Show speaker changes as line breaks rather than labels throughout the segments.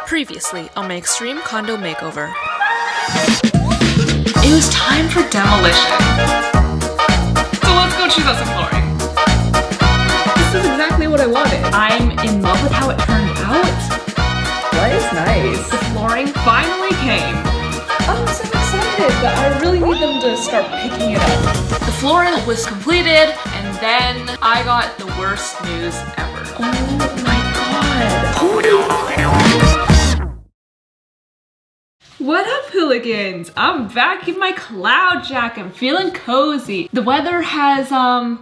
Previously on my extreme condo makeover.
It was time for demolition. So let's go choose out some flooring.
This is exactly what I wanted.
I'm in love with how it turned out.
What is nice?
The flooring finally came.
I'm so excited, but I really need them to start picking it up.
The flooring was completed, and then I got the worst news ever.
Oh my god.
What up, hooligans? I'm back in my cloud jacket. I'm feeling cozy. The weather has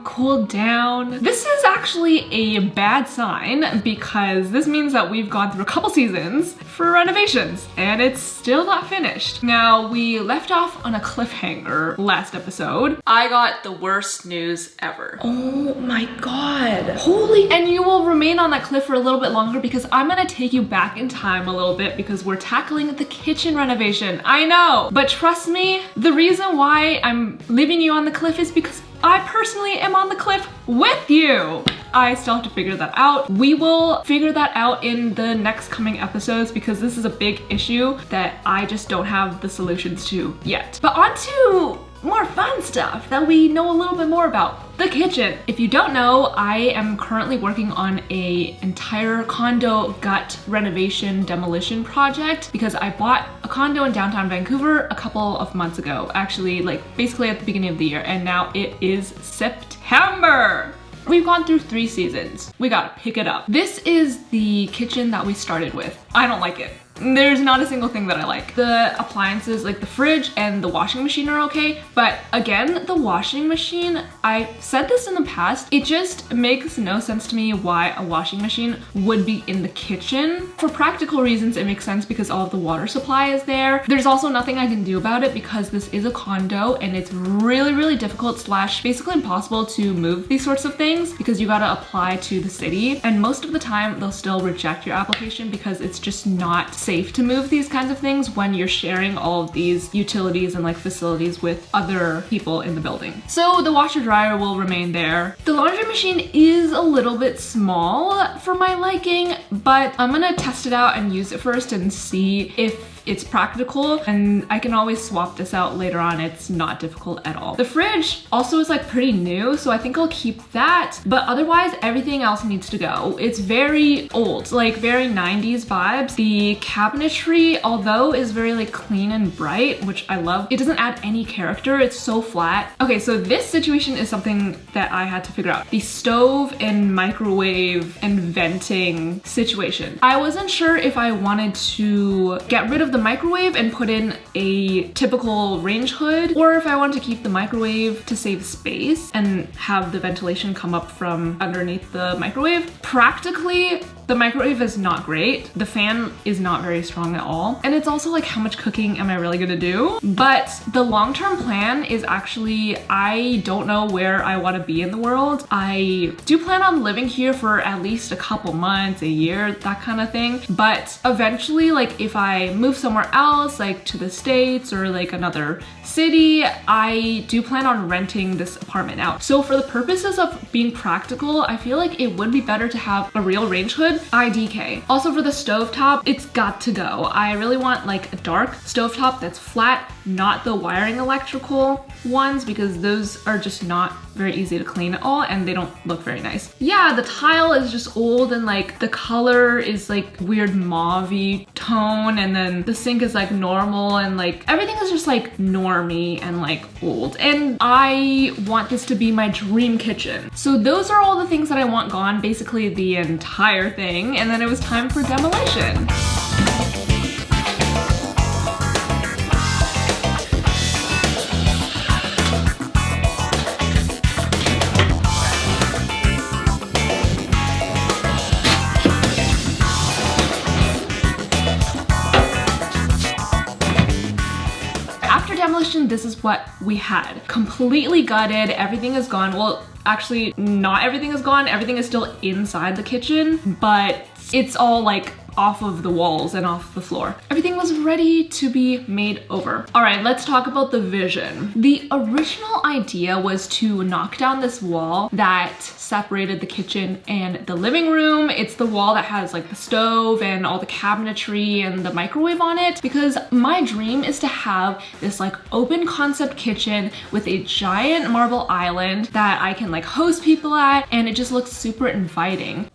cooled down. This is actually a bad sign because this means that we've gone through a couple seasons for renovations and it's still not finished. Now, we left off on a cliffhanger last episode.
I got the worst news ever.
Oh my god.
Holy, and you will remain on that cliff for a little bit longer because I'm gonna take you back in time a little bit because we're tackling the kitchen renovation. I know, but trust me, the reason why I'm leaving you on the cliff is because I personally am on the cliff with you. I still have to figure that out. We will figure that out in the next coming episodes because this is a big issue that I just don't have the solutions to yet. But on to more fun stuff that we know a little bit more about. The kitchen. If you don't know, I am currently working on an entire condo gut renovation demolition project because I bought a condo in downtown Vancouver a couple of months ago. Actually, like basically at the beginning of the year, and now it is September. We've gone through 3 seasons. We gotta pick it up. This is the kitchen that we started with. I don't like it. There's not a single thing that I like. The appliances, like the fridge and the washing machine are okay, but again, the washing machine, I said this in the past, it just makes no sense to me why a washing machine would be in the kitchen. For practical reasons, it makes sense because all of the water supply is there. There's also nothing I can do about it because this is a condo and it's really difficult / basically impossible to move these sorts of things because you gotta apply to the city, and most of the time they'll still reject your application because it's just not safe to move these kinds of things when you're sharing all of these utilities and like facilities with other people in the building. So the washer dryer will remain there. The laundry machine is a little bit small for my liking, but I'm gonna test it out and use it first and see if it's practical, and I can always swap this out later on. It's not difficult at all. The fridge also is like pretty new, so I think I'll keep that, but otherwise everything else needs to go. It's very old, like very 90s vibes. The cabinetry, although is very like clean and bright, which I love, it doesn't add any character. It's so flat. Okay, so this situation is something that I had to figure out. The stove and microwave and venting situation. I wasn't sure if I wanted to get rid of the microwave and put in a typical range hood, or if I wanted to keep the microwave to save space and have the ventilation come up from underneath the microwave. Practically, the microwave is not great. The fan is not very strong at all. And it's also like, how much cooking am I really gonna do? But the long-term plan is actually, I don't know where I wanna be in the world. I do plan on living here for at least a couple months, a year, that kind of thing. But eventually, like if I move somewhere else, like to the States or like another city, I do plan on renting this apartment out. So for the purposes of being practical, I feel like it would be better to have a real range hood, IDK. Also for the stovetop, it's got to go. I really want like a dark stovetop that's flat, not the wiring electrical ones, because those are just not very easy to clean at all and they don't look very nice. Yeah, the tile is just old and like the color is like weird mauve-y tone, and then the sink is like normal and like everything is just like normie and like old. And I want this to be my dream kitchen. So those are all the things that I want gone, basically the entire thing, and then it was time for demolition. Demolition, this is what we had. Completely gutted, everything is gone. Well, actually, not everything is gone. Everything is still inside the kitchen, but it's all like off of the walls and off the floor. Everything was ready to be made over. All right, let's talk about the vision. The original idea was to knock down this wall that separated the kitchen and the living room. It's the wall that has like the stove and all the cabinetry and the microwave on it, because my dream is to have this like open concept kitchen with a giant marble island that I can like host people at, and it just looks super inviting.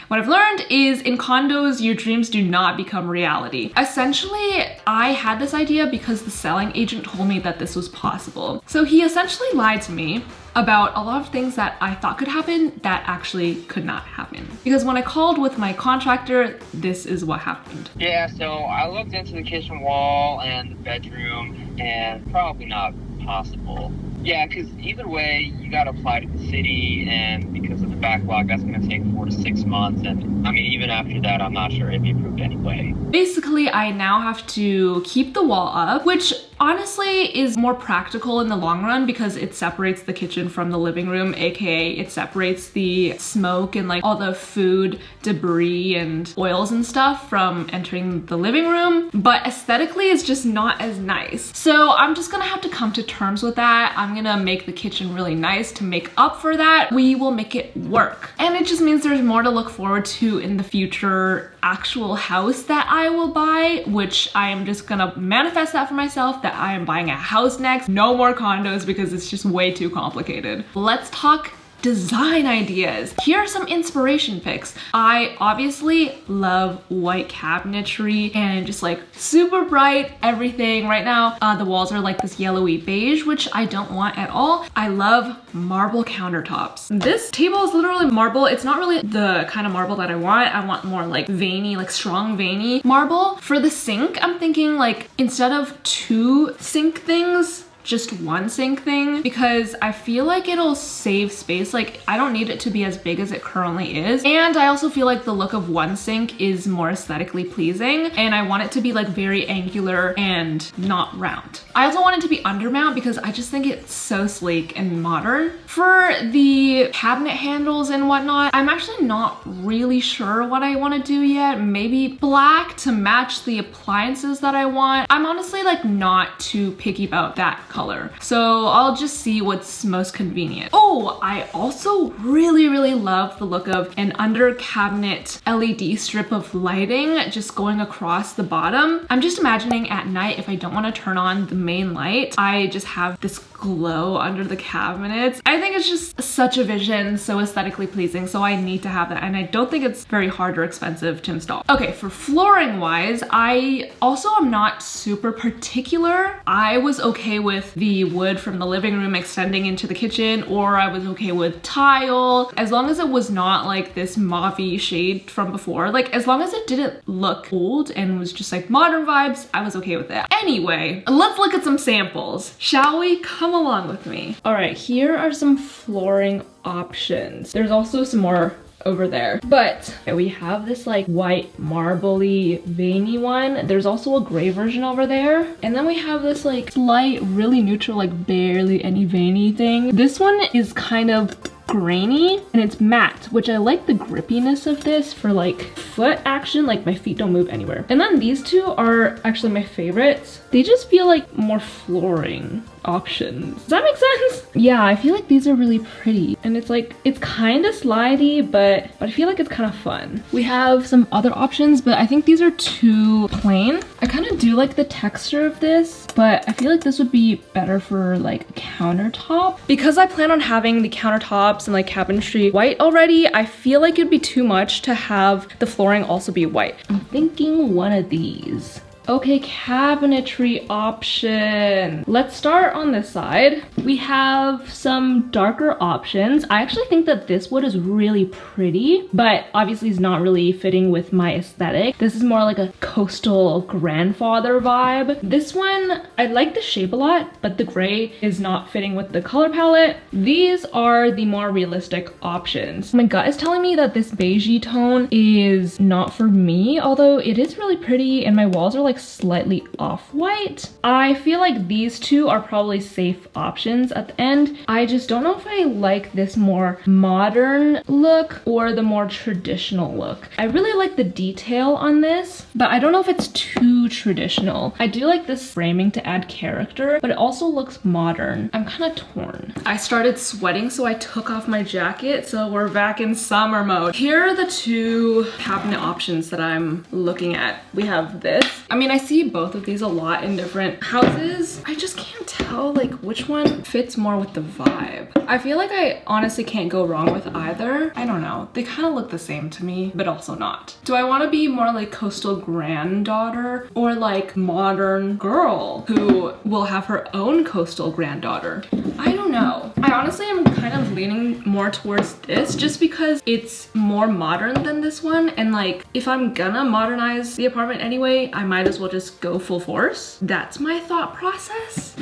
What I've learned is in condos, your dreams do not become reality. Essentially, I had this idea because the selling agent told me that this was possible. So he essentially lied to me about a lot of things that I thought could happen that actually could not happen. Because when I called with my contractor, this is what happened.
Yeah, so I looked into the kitchen wall and the bedroom, and probably not possible. Yeah, because either way, you got to apply to the city, and because of the backlog, that's going to take 4 to 6 months. And I mean, even after that, I'm not sure it'd be approved anyway.
Basically, I now have to keep the wall up, which honestly is more practical in the long run because it separates the kitchen from the living room, aka it separates the smoke and like all the food debris and oils and stuff from entering the living room. But aesthetically, it's just not as nice. So I'm just gonna have to come to terms with that. I'm gonna make the kitchen really nice to make up for that. We will make it work. And it just means there's more to look forward to in the future actual house that I will buy, which I am just gonna manifest that for myself, that I am buying a house next. No more condos because it's just way too complicated. Let's talk design ideas. Here are some inspiration picks. I obviously love white cabinetry and just like super bright everything. Right now, the walls are like this yellowy beige, which I don't want at all. I love marble countertops. This table is literally marble. It's not really the kind of marble that I want. I want more like veiny, like strong veiny marble. For the sink, I'm thinking like instead of 2 sink things, just 1 sink thing, because I feel like it'll save space. Like I don't need it to be as big as it currently is. And I also feel like the look of 1 sink is more aesthetically pleasing, and I want it to be like very angular and not round. I also want it to be undermount because I just think it's so sleek and modern. For the cabinet handles and whatnot, I'm actually not really sure what I want to do yet. Maybe black to match the appliances that I want. I'm honestly like not too picky about that color. So I'll just see what's most convenient. Oh, I also really love the look of an under cabinet LED strip of lighting just going across the bottom. I'm just imagining at night, if I don't want to turn on the main light, I just have this glow under the cabinets. I think it's just such a vision, so aesthetically pleasing, so I need to have that, and I don't think it's very hard or expensive to install. Okay, for flooring wise, I also am not super particular. I was okay with the wood from the living room extending into the kitchen, or I was okay with tile, as long as it was not like this mauve-y shade from before. Like as long as it didn't look old and was just like modern vibes, I was okay with it. Anyway, let's look at some samples, shall we? Come along with me. All right, here are some flooring options. There's also some more over there, but we have this like white marbly veiny one. There's also a gray version over there, and then we have this like slight really neutral, like barely any veiny thing. This one is kind of grainy and it's matte, which I like the grippiness of this for like foot action, like my feet don't move anywhere. And then these two are actually my favorites. They just feel like more flooring options. Does that make sense? Yeah, I feel like these are really pretty, and it's like, it's kind of slidey, but I feel like it's kind of fun. We have some other options, but I think these are too plain. I kind of do like the texture of this, but I feel like this would be better for like countertop. Because I plan on having the countertops and like cabinetry white already, I feel like it'd be too much to have the flooring also be white. I'm thinking one of these. Okay, cabinetry option. Let's start on this side. We have some darker options. I actually think that this wood is really pretty, but obviously it's not really fitting with my aesthetic. This is more like a coastal grandfather vibe. This one, I like the shape a lot, but the gray is not fitting with the color palette. These are the more realistic options. My gut is telling me that this beigey tone is not for me, although it is really pretty and my walls are like like slightly off-white. I feel like these two are probably safe options at the end. I just don't know if I like this more modern look or the more traditional look. I really like the detail on this, but I don't know if it's too traditional. I do like this framing to add character, but it also looks modern. I'm kind of torn. I started sweating, so I took off my jacket, so we're back in summer mode. Here are the two cabinet options that I'm looking at. We have this. I mean, I see both of these a lot in different houses. I just can't tell like which one fits more with the vibe. I feel like I honestly can't go wrong with either. I don't know. They kind of look the same to me, but also not. Do I want to be more like coastal granddaughter or like modern girl who will have her own coastal granddaughter? I don't know. I honestly am kind of leaning more towards this just because it's more modern than this one, and like if I'm gonna modernize the apartment anyway, I might as well just go full force. That's my thought process.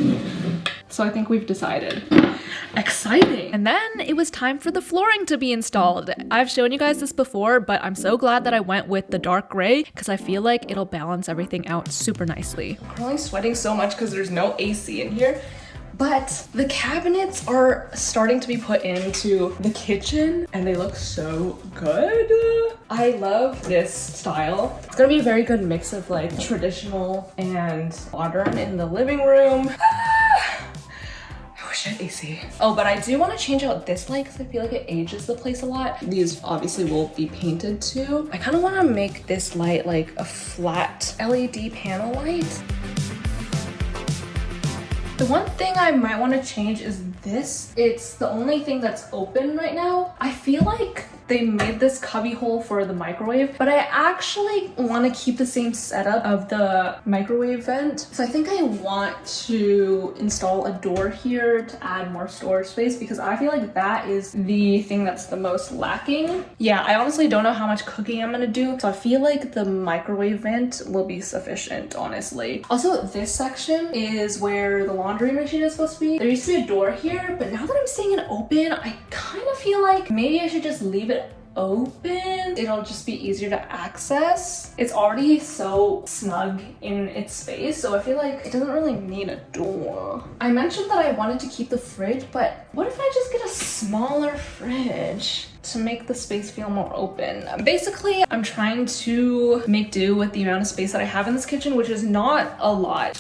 So I think we've decided. Exciting. And then it was time for the flooring to be installed. I've shown you guys this before, but I'm so glad that I went with the dark gray because I feel like it'll balance everything out super nicely. I'm currently sweating so much because there's no AC in here. But the cabinets are starting to be put into the kitchen and they look so good. I love this style. It's gonna be a very good mix of like traditional and modern in the living room. I wish I had AC. Oh, but I do want to change out this light because I feel like it ages the place a lot. These obviously will be painted too. I kind of want to make this light like a flat LED panel light. The one thing I might want to change is this. It's the only thing that's open right now. I feel like they made this cubby hole for the microwave, but I actually want to keep the same setup of the microwave vent. So I think I want to install a door here to add more storage space because I feel like that is the thing that's the most lacking. Yeah, I honestly don't know how much cooking I'm gonna do, so I feel like the microwave vent will be sufficient, honestly. Also, this section is where the laundry machine is supposed to be. There used to be a door here, but now that I'm seeing it open, I kind of feel like maybe I should just leave it open. It'll just be easier to access. It's already so snug in its space, so I feel like it doesn't really need a door. I mentioned that I wanted to keep the fridge, but what if I just get a smaller fridge to make the space feel more open? Basically, I'm trying to make do with the amount of space that I have in this kitchen, which is not a lot.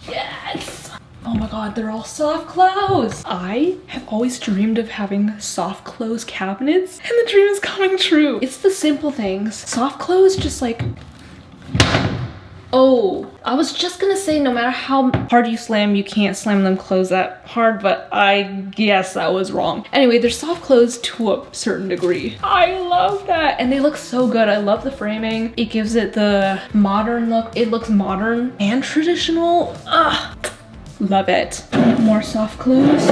Yes! Oh my god, they're all soft close. I have always dreamed of having soft close cabinets, and the dream is coming true. It's the simple things. Soft close, just like... Oh, I was just gonna say no matter how hard you slam, you can't slam them closed that hard, but I guess that was wrong. Anyway, they're soft closed to a certain degree. I love that, and they look so good. I love the framing. It gives it the modern look. It looks modern and traditional. Love it. More soft close.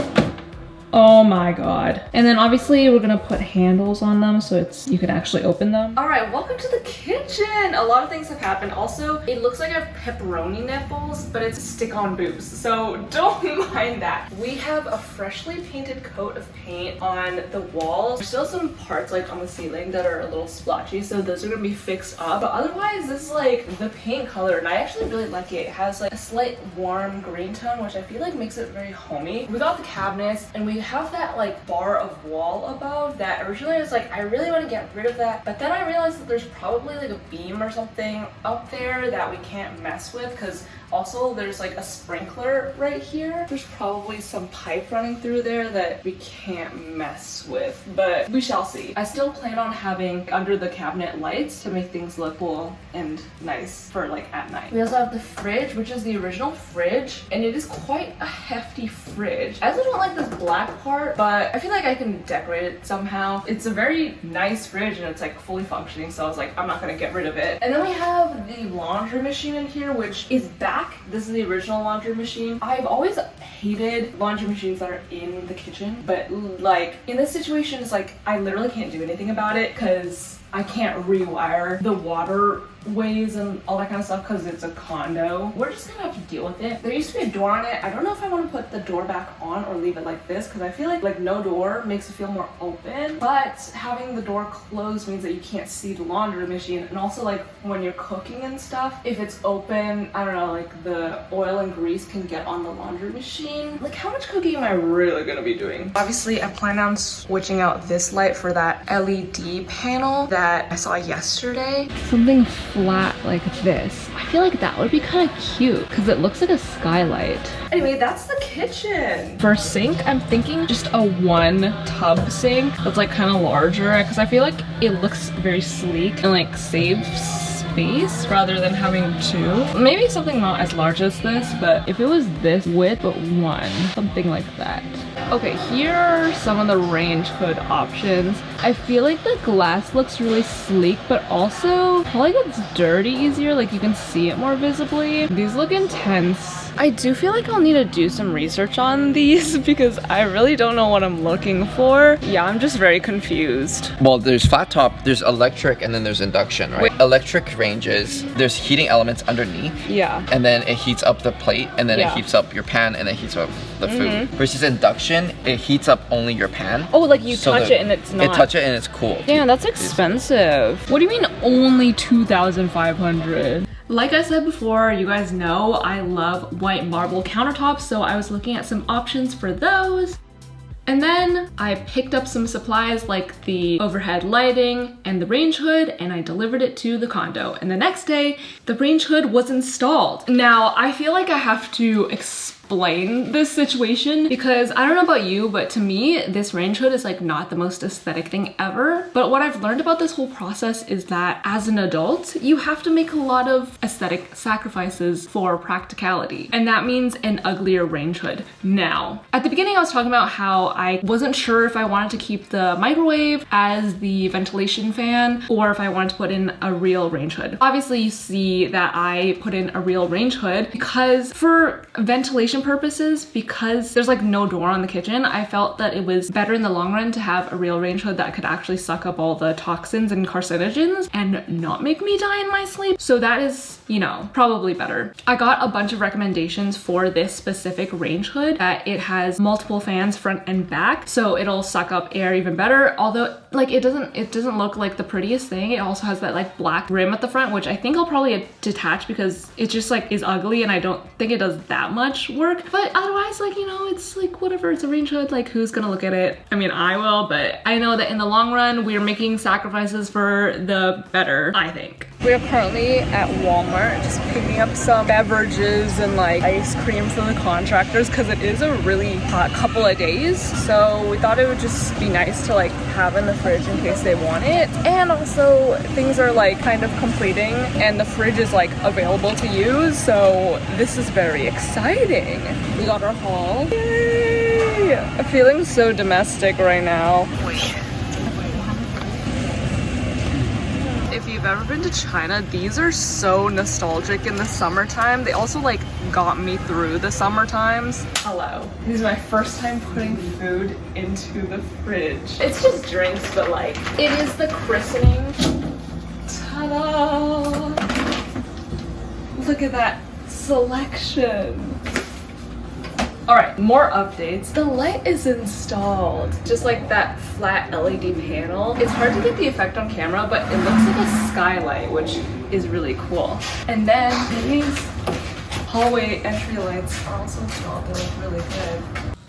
Oh my god. And then obviously we're gonna put handles on them so you can actually open them. All right, welcome to the kitchen. A lot of things have happened. Also, it looks like I have pepperoni nipples, but it's stick-on boobs, so don't mind that. We have a freshly painted coat of paint on the walls. There's still some parts like on the ceiling that are a little splotchy, so those are gonna be fixed up. But otherwise, this is like the paint color, and I actually really like it. It has like a slight warm green tone, which I feel like makes it very homey. We got the cabinets, and we have that like bar of wall above that originally I was like, I really want to get rid of that, but then I realized that there's probably like a beam or something up there that we can't mess with because also there's like a sprinkler right here. There's probably some pipe running through there that we can't mess with, but we shall see. I still plan on having under the cabinet lights to make things look cool and nice for like at night. We also have the fridge, which is the original fridge, and it is quite a hefty fridge. I also don't like this black part, but I feel like I can decorate it somehow. It's a very nice fridge and it's like fully functioning, so I was like, I'm not gonna get rid of it. And then we have the laundry machine in here, which is back. This is the original laundry machine. I've always hated laundry machines that are in the kitchen, but like in this situation, it's like I literally can't do anything about it because I can't rewire the waterways and all that kind of stuff because it's a condo. We're just gonna have to deal with it. There used to be a door on it. I don't know if I want to put the door back on or leave it like this because I feel like no door makes it feel more open, but having the door closed means that you can't see the laundry machine. And also like when you're cooking and stuff, if it's open, I don't know, like the oil and grease can get on the laundry machine. Like how much cooking am I really gonna be doing? Obviously I plan on switching out this light for that LED panel that I saw yesterday. Something flat like this. I feel like that would be kind of cute because it looks like a skylight. Anyway, that's the kitchen. For sink, I'm thinking just a one tub sink that's like kind of larger because I feel like it looks very sleek and like saves space rather than having two. Maybe something not as large as this, but if it was this width but one, something like that. Okay, here are some of the range hood options. I feel like the glass looks really sleek, but also probably gets dirty easier, like you can see it more visibly. These look intense. I do feel like I'll need to do some research on these because I really don't know what I'm looking for. Yeah, I'm just very confused.
Well, there's flat top, there's electric, and then there's induction, right? Electric ranges, there's heating elements underneath.
Yeah.
And then it heats up the plate, and then
Yeah.
it heats up your pan, and then it heats up the food. Versus induction, it heats up only your pan.
Oh, like you
So
touch it and it's not.
It touch it and it's cool.
Damn, that's expensive. What do you mean only 2,500? Like I said before, you guys know I love white marble countertops, so I was looking at some options for those. And then I picked up some supplies like the overhead lighting and the range hood, and I delivered it to the condo. And the next day, the range hood was installed. Now, I feel like I have to explain this situation because I don't know about you, but to me, this range hood is like not the most aesthetic thing ever. But what I've learned about this whole process is that as an adult, you have to make a lot of aesthetic sacrifices for practicality. And that means an uglier range hood. Now, at the beginning, I was talking about how I wasn't sure if I wanted to keep the microwave as the ventilation fan or if I wanted to put in a real range hood. Obviously, you see that I put in a real range hood because for ventilation purposes, because there's like no door on the kitchen, I felt that it was better in the long run to have a real range hood that could actually suck up all the toxins and carcinogens and not make me die in my sleep. So that is, you know, probably better. I got a bunch of recommendations for this specific range hood that it has multiple fans front and back, so it'll suck up air even better. Although like it doesn't look like the prettiest thing. It also has that like black rim at the front, which I think I'll probably detach because it just like is ugly and I don't think it does that much work. But otherwise, like, you know, it's like whatever, it's a range hood, like who's gonna look at it? I mean, I will, but I know that in the long run we're making sacrifices for the better, I think. We are currently at Walmart just picking up some beverages and like ice cream for the contractors because it is a really hot couple of days. So we thought it would just be nice to like have in the fridge in case they want it. And also things are like kind of completing and the fridge is like available to use. So this is very exciting. We got our haul. Yay! I'm feeling so domestic right now. If you've ever been to China, these are so nostalgic in the summertime. They also like got me through the summer times. Hello. This is my first time putting food into the fridge. It's just drinks, but like, it is the christening. Ta-da! Look at that selection. All right, more updates. The light is installed. Just like that flat LED panel. It's hard to get the effect on camera, but it looks like a skylight, which is really cool. And then these hallway entry lights are also installed. They look really good.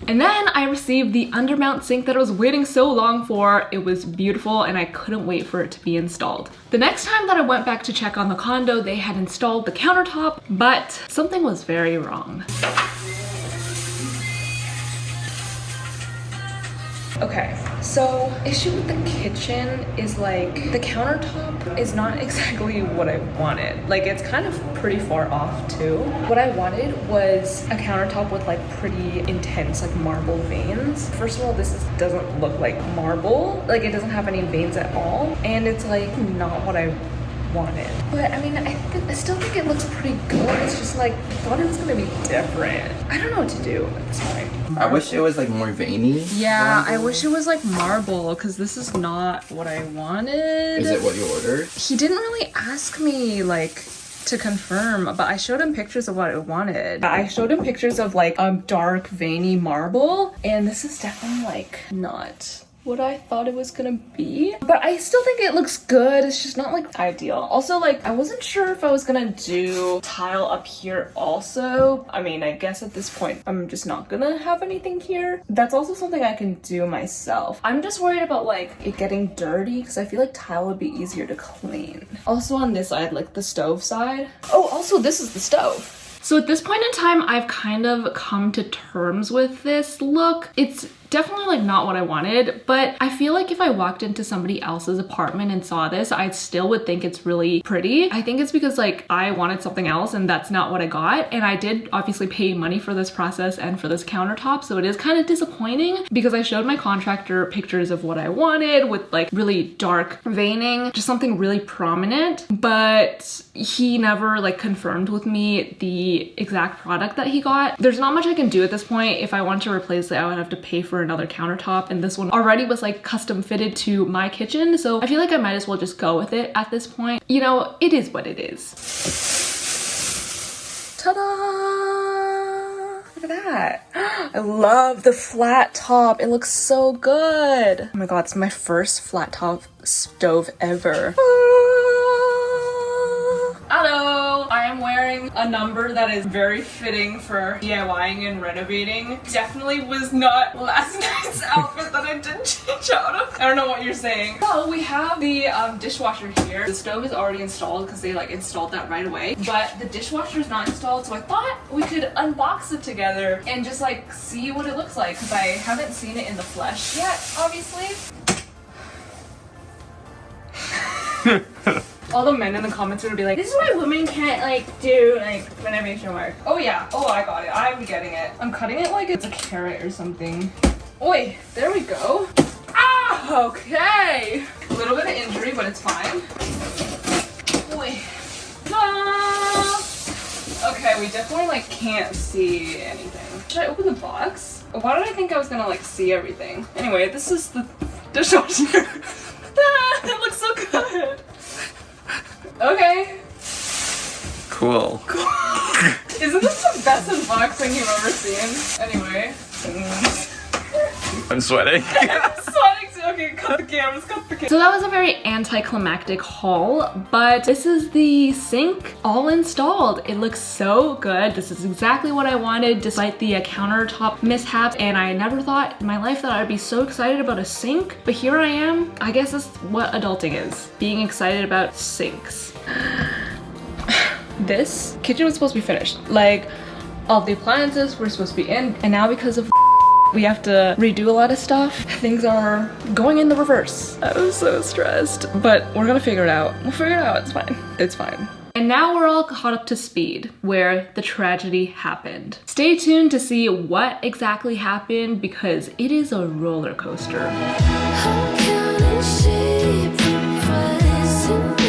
And then I received the undermount sink that I was waiting so long for. It was beautiful and I couldn't wait for it to be installed. The next time that I went back to check on the condo, they had installed the countertop, but something was very wrong. Okay, so issue with the kitchen is like the countertop is not exactly what I wanted. Like it's kind of pretty far off too. What I wanted was a countertop with like pretty intense like marble veins. First of all, doesn't look like marble. Like it doesn't have any veins at all. And it's like not what I wanted. But I mean, I still think it looks pretty good. It's just like, I thought it was gonna be different. I don't know what to do at this point.
I wish it was like more veiny.
Yeah, I wish it was like marble, because this is not what I wanted.
Is it what you ordered?
He didn't really ask me like to confirm, but I showed him pictures of what I wanted. I showed him pictures of like a dark veiny marble, and this is definitely like not what I thought it was gonna be, but I still think it looks good. It's just not like ideal. Also, like, I wasn't sure if I was gonna do tile up here also. I mean, I guess at this point I'm just not gonna have anything here. That's also something I can do myself. I'm just worried about like it getting dirty, because I feel like tile would be easier to clean. Also on this side, like the stove side. Oh, also this is the stove. So at this point in time, I've kind of come to terms with this look. It's definitely like not what I wanted, but I feel like if I walked into somebody else's apartment and saw this, I still would think it's really pretty. I think it's because like I wanted something else and that's not what I got. And I did obviously pay money for this process and for this countertop, so it is kind of disappointing because I showed my contractor pictures of what I wanted with like really dark veining, just something really prominent, but he never like confirmed with me the exact product that he got. There's not much I can do at this point. If I want to replace it, I would have to pay for another countertop, and this one already was like custom fitted to my kitchen, so I feel like I might as well just go with it at this point. You know, it is what it is. Ta-da! Look at that. I love the flat top. It looks so good. Oh my god, it's my first flat top stove ever. Hello! I am wearing a number that is very fitting for DIYing and renovating. Definitely was not last night's outfit that I did change out of. I don't know what you're saying. So we have the dishwasher here. The stove is already installed because they like installed that right away. But the dishwasher is not installed, so I thought we could unbox it together and just like see what it looks like, because I haven't seen it in the flesh yet, obviously. All the men in the comments would be like, this is why women can't like do like renovation work. Oh yeah, oh I got it, I'm getting it. I'm cutting it like it's a carrot or something. Oi, there we go. Ah, okay. A little bit of injury, but it's fine. Oi. Ah. Okay, we definitely like can't see anything. Should I open the box? Why did I think I was gonna like see everything? Anyway, this is the dishwasher. It looks so good. Okay.
Cool.
Isn't this the best unboxing you've ever seen? Anyway.
I'm sweating.
I'm sweating too. Okay, cut the cameras, cut the cameras. So that was a very anticlimactic haul, but this is the sink all installed. It looks so good. This is exactly what I wanted despite the countertop mishap, and I never thought in my life that I'd be so excited about a sink, but here I am. I guess that's what adulting is, being excited about sinks. This kitchen was supposed to be finished. Like, all the appliances were supposed to be in, and now because of we have to redo a lot of stuff, things are going in the reverse. I was so stressed, but we're gonna figure it out. We'll figure it out, it's fine. It's fine. And now we're all caught up to speed where the tragedy happened. Stay tuned to see what exactly happened, because it is a roller coaster.
How can I shape the present?